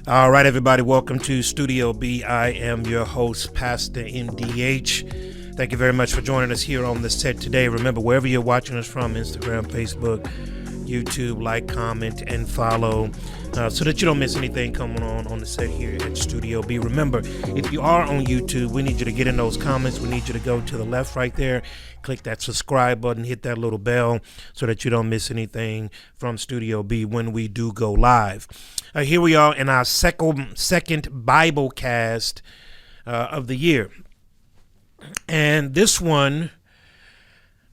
All right, everybody, welcome to Studio B. I am your host, Pastor MDH. Thank you very much for joining us here on the set today. Remember, wherever you're watching us from, Instagram, Facebook, YouTube, like, comment, and follow so that you don't miss anything coming on the set here at Studio B. Remember, if you are on YouTube, we need you to get in those comments. We need you to go to the left right there, click that subscribe button, hit that little bell so that you don't miss anything from Studio B when we do go live. Here we are in our second Biblecast of the year. And this one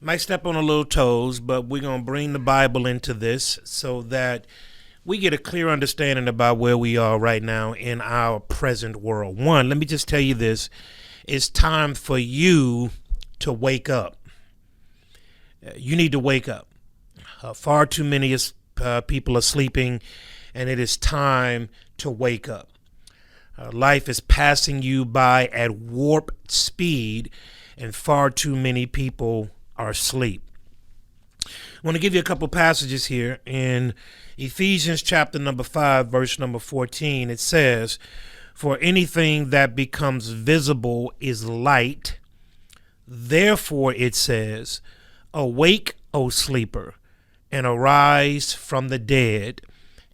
might step on a little toes, but we're going to bring the Bible into this so that we get a clear understanding about where we are right now in our present world. One, let me just tell you this. It's time for you to wake up. You need to wake up. Far too many people are sleeping, and it is time to wake up. Life is passing you by at warp speed, and far too many people are asleep. I want to give you a couple passages here. In Ephesians chapter number 5, verse number 14, it says, "For anything that becomes visible is light. Therefore," it says, "awake, O sleeper, and arise from the dead,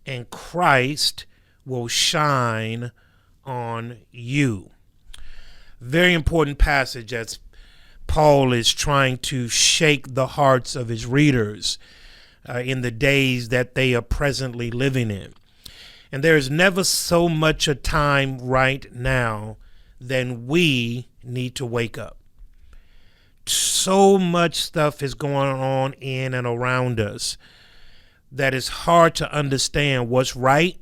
and Christ will shine on you." Very important passage as Paul is trying to shake the hearts of his readers in the days that they are presently living in. And there is never so much a time right now than we need to wake up. So much stuff is going on in and around us that it's hard to understand what's right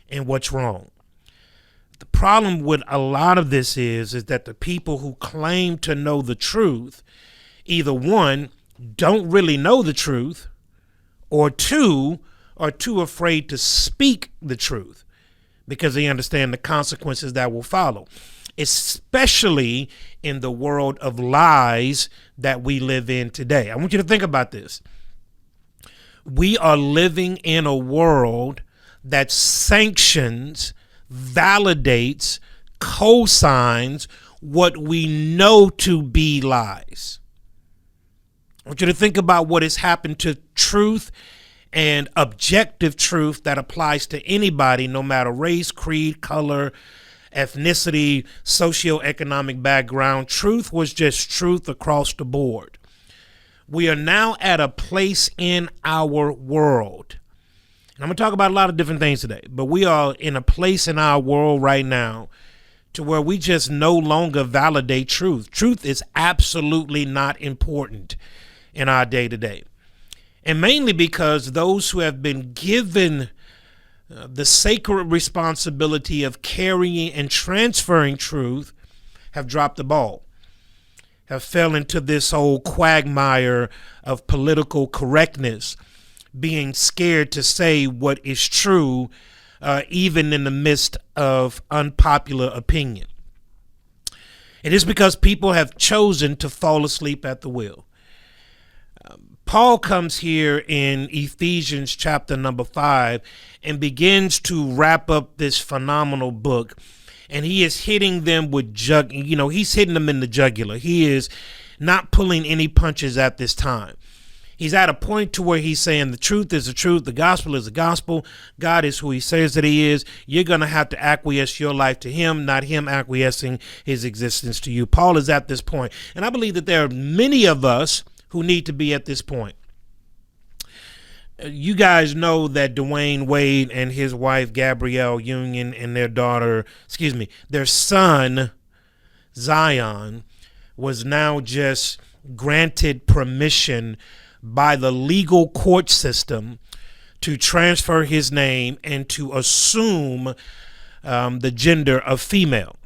and what's wrong. The problem with a lot of this is that the people who claim to know the truth, either one, don't really know the truth, or two, are too afraid to speak the truth because they understand the consequences that will follow, especially in the world of lies that we live in today. I want you to think about this. We are living in a world that sanctions, validates, cosigns what we know to be lies. I want you to think about what has happened to truth and objective truth that applies to anybody, no matter race, creed, color, ethnicity, socioeconomic background. Truth was just truth across the board. We are now at a place in our world. And I'm going to talk about a lot of different things today, but we are in a place in our world right now to where we just no longer validate truth. Truth is absolutely not important in our day to day. And mainly because those who have been given the sacred responsibility of carrying and transferring truth have dropped the ball, have fell into this old quagmire of political correctness, being scared to say what is true, even in the midst of unpopular opinion. It is because people have chosen to fall asleep at the wheel. Paul comes here in Ephesians chapter number 5 and begins to wrap up this phenomenal book. And he is hitting them with he's hitting them in the jugular. He is not pulling any punches at this time. He's at a point to where he's saying the truth is the truth. The gospel is the gospel. God is who he says that he is. You're going to have to acquiesce your life to him, not him acquiescing his existence to you. Paul is at this point. And I believe that there are many of us who need to be at this point. You guys know that Dwayne Wade and his wife, Gabrielle Union, and their son, Zion, was now just granted permission by the legal court system to transfer his name and to assume the gender of female.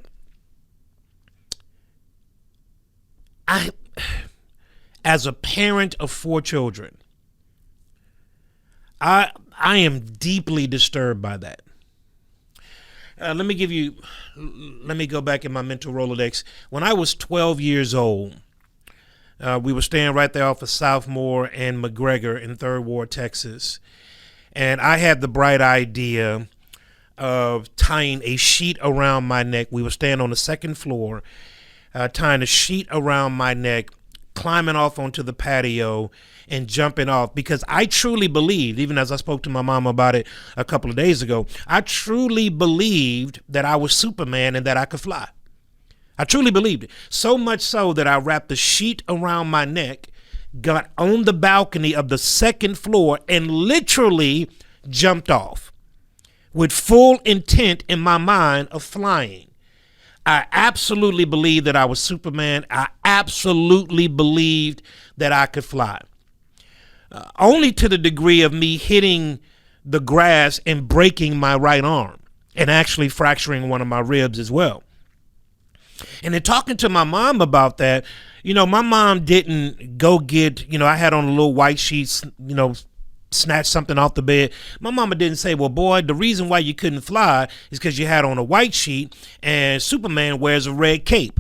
As a parent of 4 children, I am deeply disturbed by that. Let me go back in my mental Rolodex. When I was 12 years old, we were staying right there off of Southmore and McGregor in Third Ward, Texas. And I had the bright idea of tying a sheet around my neck. We were staying on the second floor, tying a sheet around my neck, climbing off onto the patio and jumping off, because I truly believed, even as I spoke to my mom about it a couple of days ago, I truly believed that I was Superman and that I could fly. I truly believed it. So much so that I wrapped the sheet around my neck, got on the balcony of the second floor, and literally jumped off with full intent in my mind of flying. I absolutely believed that I was Superman. I absolutely believed that I could fly. Only to the degree of me hitting the grass and breaking my right arm and actually fracturing one of my ribs as well. And in talking to my mom about that, my mom didn't go get, I had on a little white sheet, snatch something off the bed. My mama didn't say, well, boy, the reason why you couldn't fly is because you had on a white sheet and Superman wears a red cape.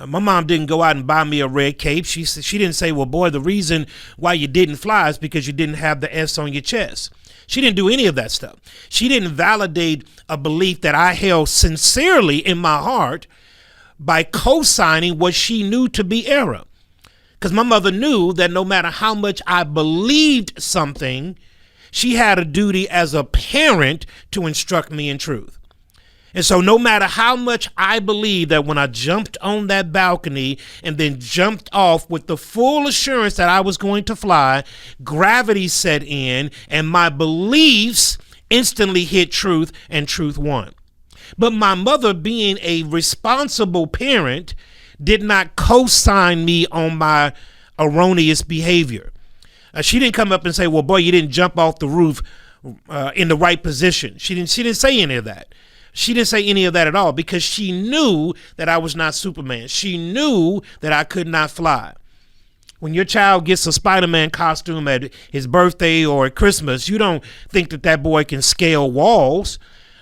My mom didn't go out and buy me a red cape. She didn't say, well, boy, the reason why you didn't fly is because you didn't have the S on your chest. She didn't do any of that stuff. She didn't validate a belief that I held sincerely in my heart by co-signing what she knew to be error. Because my mother knew that no matter how much I believed something, she had a duty as a parent to instruct me in truth. And so no matter how much I believed that when I jumped on that balcony and then jumped off with the full assurance that I was going to fly, gravity set in and my beliefs instantly hit truth and truth won. But my mother, being a responsible parent, did not co-sign me on my erroneous behavior. She didn't come up and say, well, boy, you didn't jump off the roof in the right position. She didn't say any of that. She didn't say any of that at all, because she knew that I was not Superman. She knew that I could not fly. When your child gets a Spider-Man costume at his birthday or at Christmas, you don't think that boy can scale walls.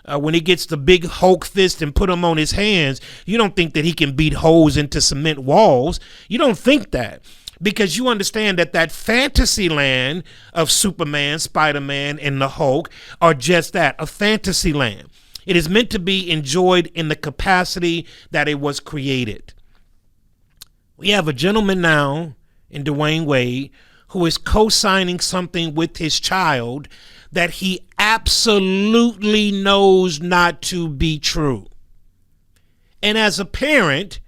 When he gets the big Hulk fist and put them on his hands, you don't think that he can beat holes into cement walls. You don't think that, because you understand that fantasy land of Superman, Spider-Man, and the Hulk are just that, a fantasy land. It is meant to be enjoyed in the capacity that it was created. We have a gentleman now in Dwayne Wade who is co-signing something with his child that he absolutely knows not to be true. And as a parent,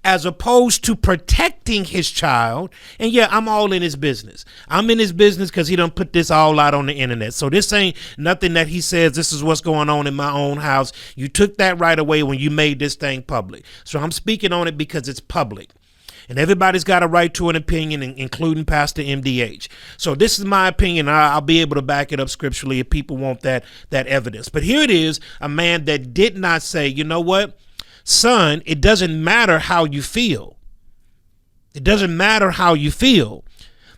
as opposed to protecting his child, and yeah, I'm all in his business. I'm in his business because he done put this all out on the internet. So this ain't nothing that he says, this is what's going on in my own house. You took that right away when you made this thing public. So I'm speaking on it because it's public. And everybody's got a right to an opinion, including Pastor MDH. So this is my opinion. I'll be able to back it up scripturally if people want that evidence. But here it is, a man that did not say, you know what, son, it doesn't matter how you feel. It doesn't matter how you feel.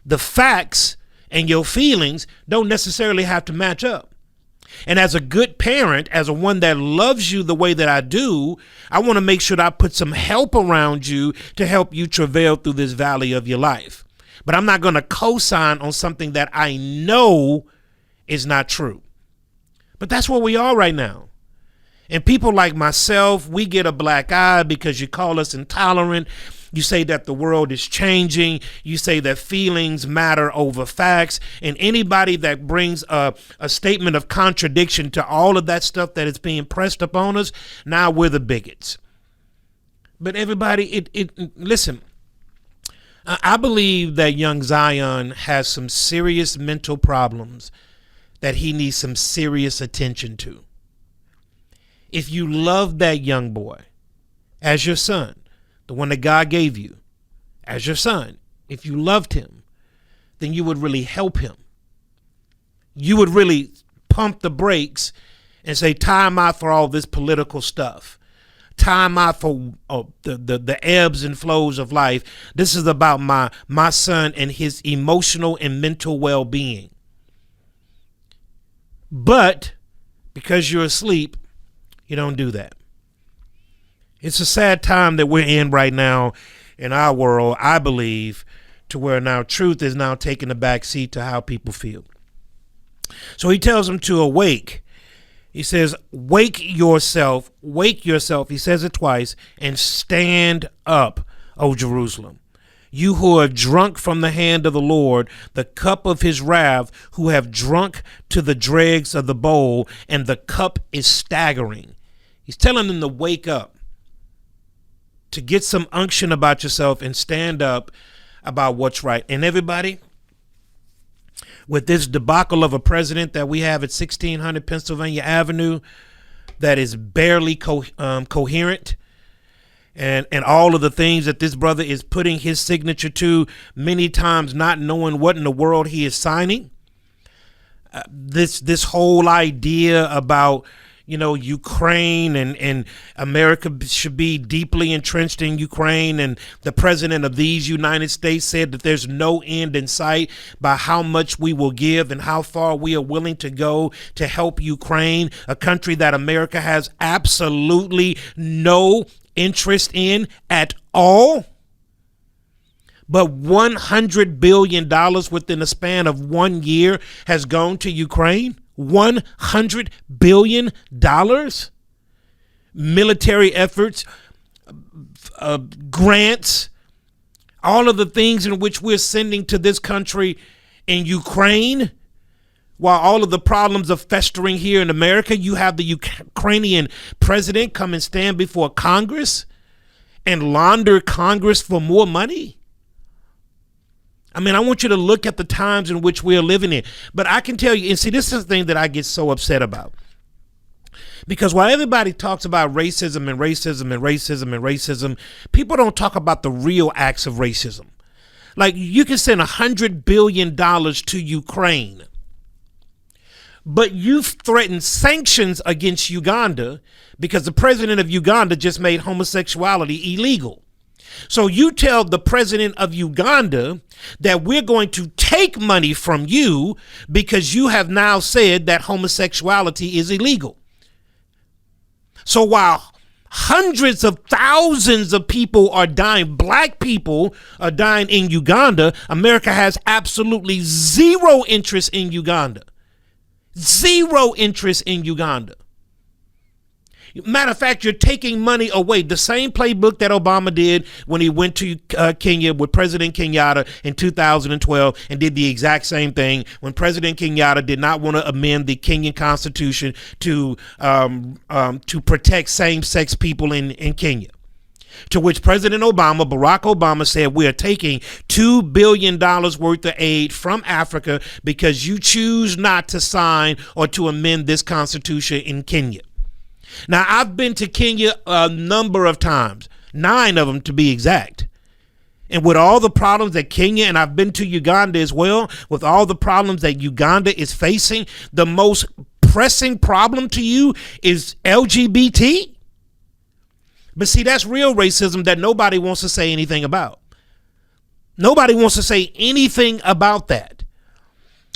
The facts and your feelings don't necessarily have to match up. And as a good parent, as a one that loves you the way that I do, I want to make sure that I put some help around you to help you travail through this valley of your life. But I'm not going to co-sign on something that I know is not true. But that's where we are right now. And people like myself, we get a black eye because you call us intolerant. You say that the world is changing. You say that feelings matter over facts. And anybody that brings a statement of contradiction to all of that stuff that is being pressed upon us, now we're the bigots. But everybody, listen, I believe that young Zion has some serious mental problems that he needs some serious attention to. If you love that young boy as your son, the one that God gave you as your son, if you loved him, then you would really help him. You would really pump the brakes and say, time out for all this political stuff. Time out for the ebbs and flows of life. This is about my son and his emotional and mental well-being. But because you're asleep, you don't do that. It's a sad time that we're in right now in our world, I believe, to where now truth is now taking a back seat to how people feel. So he tells them to awake He says, wake yourself. He says it twice, and stand up, O Jerusalem. You who are drunk from the hand of the Lord, the cup of his wrath, who have drunk to the dregs of the bowl, and the cup is staggering. He's telling them to wake up, to get some unction about yourself and stand up about what's right. And everybody, with this debacle of a president that we have at 1600 Pennsylvania Avenue that is barely coherent, and all of the things that this brother is putting his signature to, many times not knowing what in the world he is signing. This whole idea about, Ukraine and America should be deeply entrenched in Ukraine. And the president of these United States said that there's no end in sight by how much we will give and how far we are willing to go to help Ukraine, a country that America has absolutely no interest in at all. But $100 billion within a span of 1 year has gone to Ukraine. $100 billion. Military efforts, grants, all of the things in which we're sending to this country in Ukraine. While all of the problems are festering here in America, you have the Ukrainian president come and stand before Congress and launder Congress for more money. I mean, I want you to look at the times in which we are living in. But I can tell you, and see, this is the thing that I get so upset about. Because while everybody talks about racism, people don't talk about the real acts of racism. Like, you can send $100 billion to Ukraine, but you've threatened sanctions against Uganda because the president of Uganda just made homosexuality illegal. So you tell the president of Uganda that we're going to take money from you because you have now said that homosexuality is illegal. So while hundreds of thousands of people are dying, black people are dying in Uganda, America has absolutely zero interest in Uganda. Zero interest in Uganda. Matter of fact, you're taking money away. The same playbook that Obama did when he went to Kenya with President Kenyatta in 2012 and did the exact same thing when President Kenyatta did not want to amend the Kenyan constitution to protect same-sex people in Kenya. To which President Obama, Barack Obama, said, we are taking $2 billion worth of aid from Africa because you choose not to sign or to amend this constitution in Kenya. Now, I've been to Kenya a number of times, 9 of them to be exact. And with all the problems that Kenya, and I've been to Uganda as well, with all the problems that Uganda is facing, the most pressing problem to you is LGBT. But see, that's real racism that nobody wants to say anything about. Nobody wants to say anything about that.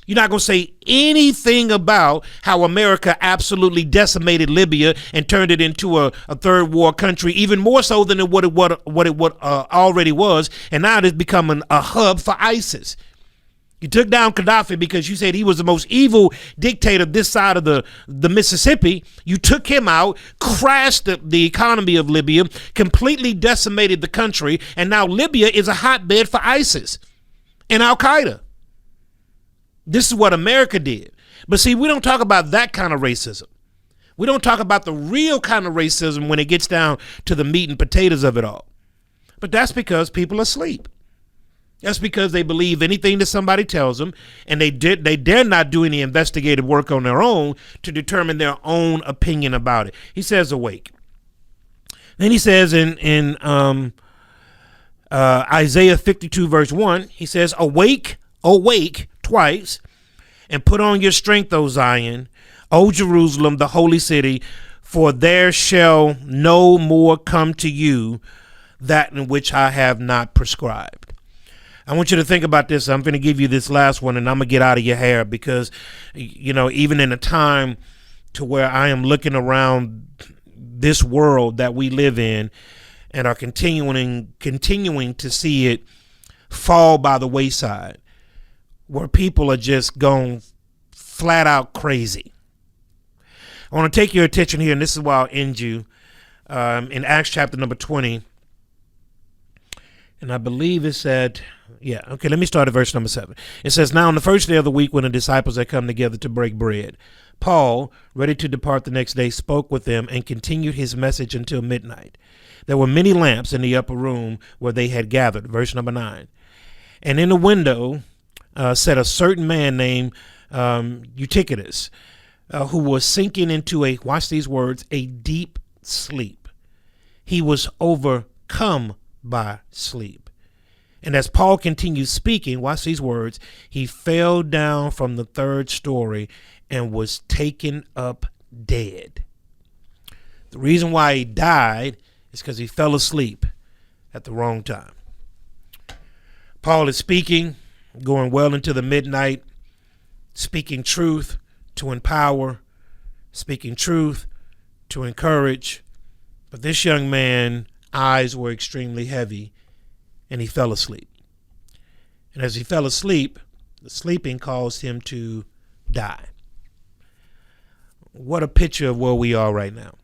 You're not going to say anything about how America absolutely decimated Libya and turned it into a third world country, even more so than what it already was. And now it is becoming a hub for ISIS. You took down Gaddafi because you said he was the most evil dictator this side of the Mississippi. You took him out, crashed the economy of Libya, completely decimated the country. And now Libya is a hotbed for ISIS and Al-Qaeda. This is what America did. But see, we don't talk about that kind of racism. We don't talk about the real kind of racism when it gets down to the meat and potatoes of it all. But that's because people are asleep. That's because they believe anything that somebody tells them, and they dare not do any investigative work on their own to determine their own opinion about it. He says, awake. Then he says in Isaiah 52 verse 1, he says, awake, awake, twice, and put on your strength, O Zion, O Jerusalem, the holy city, for there shall no more come to you that in which I have not prescribed. I want you to think about this. I'm going to give you this last one, and I'm going to get out of your hair because, even in a time to where I am looking around this world that we live in and are continuing to see it fall by the wayside, where people are just going flat out crazy. I want to take your attention here, and this is where I'll end you, in Acts chapter number 20. And I believe it said, let me start at verse number 7. It says, "Now on the first day of the week, when the disciples had come together to break bread, Paul, ready to depart the next day, spoke with them and continued his message until midnight. There were many lamps in the upper room where they had gathered." Verse number 9. "And in the window sat a certain man named Eutychus, who was sinking into watch these words, a deep sleep. He was overcome by sleep. And as Paul continued speaking, watch these words, he fell down from the third story and was taken up dead." The reason why he died is because he fell asleep at the wrong time. Paul is speaking, going well into the midnight, speaking truth to empower, speaking truth to encourage. But this young man's eyes were extremely heavy, and he fell asleep. And as he fell asleep, the sleeping caused him to die. What a picture of where we are right now.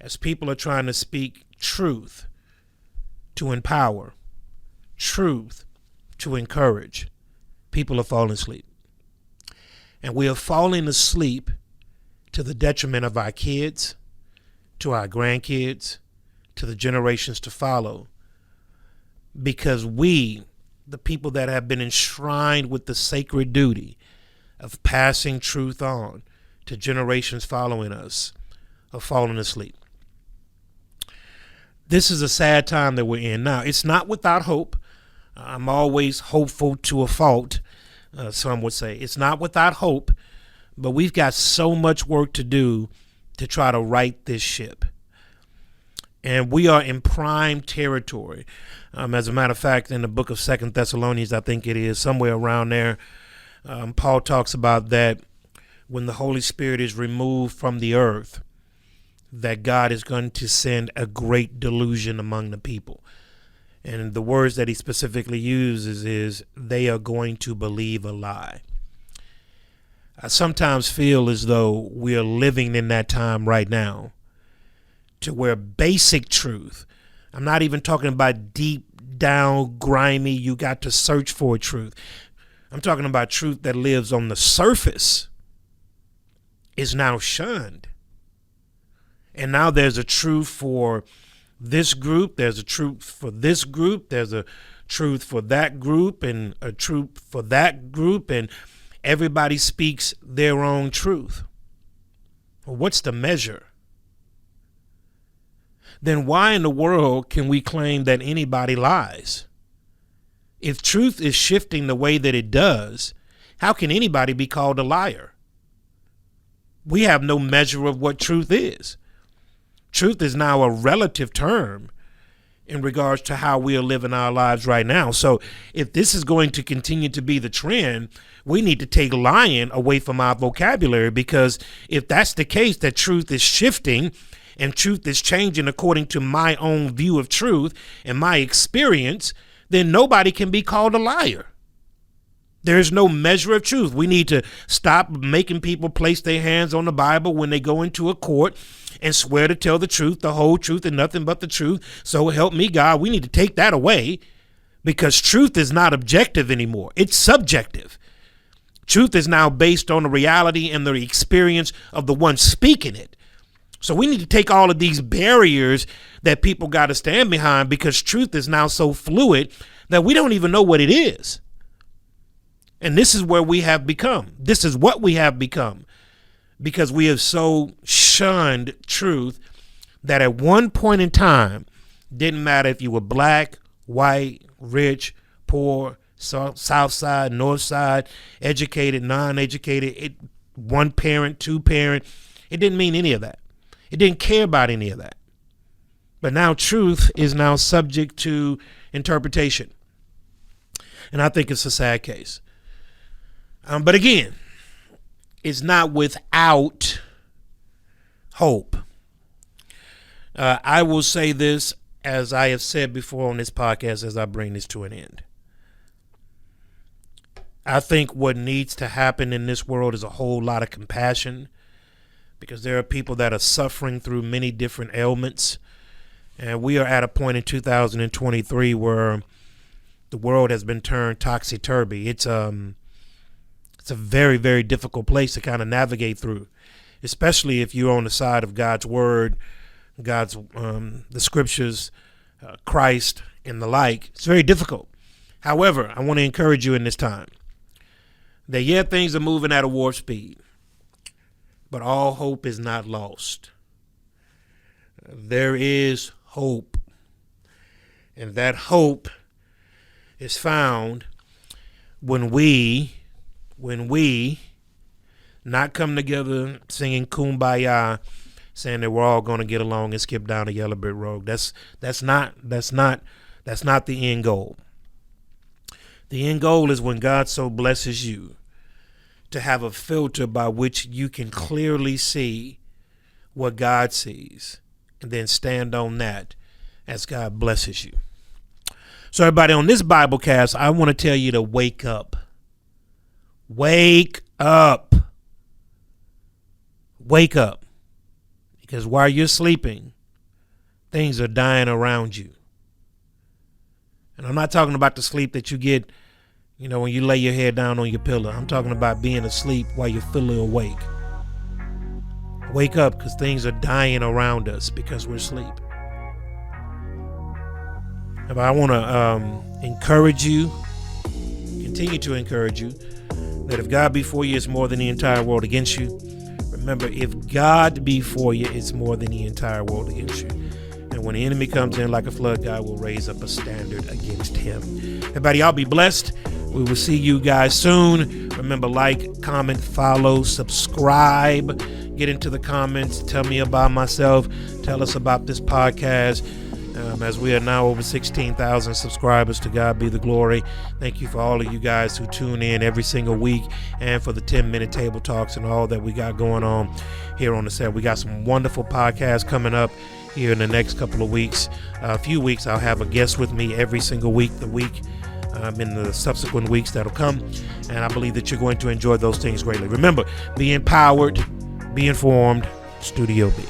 As people are trying to speak truth to empower, truth to encourage, people are falling asleep. And we are falling asleep to the detriment of our kids, to our grandkids, to the generations to follow, because we, the people that have been enshrined with the sacred duty of passing truth on to generations following us, are falling asleep. This is a sad time that we're in now. It's not without hope. I'm always hopeful to a fault, some would say. It's not without hope, but we've got so much work to do to try to right this ship. And we are in prime territory. As a matter of fact, in the book of 2 Thessalonians, I think it is, somewhere around there, Paul talks about that when the Holy Spirit is removed from the earth, that God is going to send a great delusion among the people. And the words that he specifically uses is, they are going to believe a lie. I sometimes feel as though we are living in that time right now, to where basic truth, I'm not even talking about deep down, grimy, you got to search for truth. I'm talking about truth that lives on the surface, is now shunned. And now there's a truth for this group, there's a truth for this group, there's a truth for that group, and a truth for that group, and everybody speaks their own truth. Well, what's the measure? Then why in the world can we claim that anybody lies? If truth is shifting the way that it does, how can anybody be called a liar? We have no measure of what truth is. Truth is now a relative term in regards to how we are living our lives right now. So if this is going to continue to be the trend, we need to take lying away from our vocabulary, because if that's the case, that truth is shifting and truth is changing according to my own view of truth and my experience, then nobody can be called a liar. There's no measure of truth. We need to stop making people place their hands on the Bible when they go into a court and swear to tell the truth, the whole truth, and nothing but the truth. So help me God. We need to take that away, because truth is not objective anymore. It's subjective. Truth is now based on the reality and the experience of the one speaking it. So we need to take all of these barriers that people got to stand behind, because truth is now so fluid that we don't even know what it is. And this is where we have become. This is what we have become, because we have so shunned truth that at one point in time, didn't matter if you were black, white, rich, poor, south side, north side, educated, non-educated, one parent, two parent. It didn't mean any of that. It didn't care about any of that. But now truth is now subject to interpretation. And I think it's a sad case. But again, it's not without hope. I will say this, as I have said before on this podcast, as I bring this to an end. I think what needs to happen in this world is a whole lot of compassion, because there are people that are suffering through many different ailments. And we are at a point in 2023 where the world has been turned topsy-turvy. It's a very, very difficult place to kind of navigate through, especially if you're on the side of God's word, God's the scriptures, Christ, and the like. It's very difficult. However, I want to encourage you in this time that, things are moving at a warp speed, but all hope is not lost. There is hope, and that hope is found when we not come together singing Kumbaya, saying that we're all going to get along and skip down a yellow brick road. That's not the end goal. The end goal is when God so blesses you to have a filter by which you can clearly see what God sees, and then stand on that as God blesses you. So everybody, on this Biblecast, I want to tell you to wake up. Wake up. Wake up. Because while you're sleeping, things are dying around you. And I'm not talking about the sleep that you get, when you lay your head down on your pillow. I'm talking about being asleep while you're fully awake. Wake up, because things are dying around us because we're asleep. But I want to encourage you, continue to encourage you, that if God be for you, it's more than the entire world against you. Remember, if God be for you, it's more than the entire world against you. And when the enemy comes in like a flood, God will raise up a standard against him. Everybody, y'all be blessed. We will see you guys soon. Remember, like, comment, follow, subscribe. Get into the comments. Tell me about myself. Tell us about this podcast. As we are now over 16,000 subscribers, to God be the glory. Thank you for all of you guys who tune in every single week, and for the 10-minute table talks and all that we got going on here on the set. We got some wonderful podcasts coming up here in the next couple of weeks. A few weeks, I'll have a guest with me every single week, in the subsequent weeks that'll come. And I believe that you're going to enjoy those things greatly. Remember, be empowered, be informed. Studio B.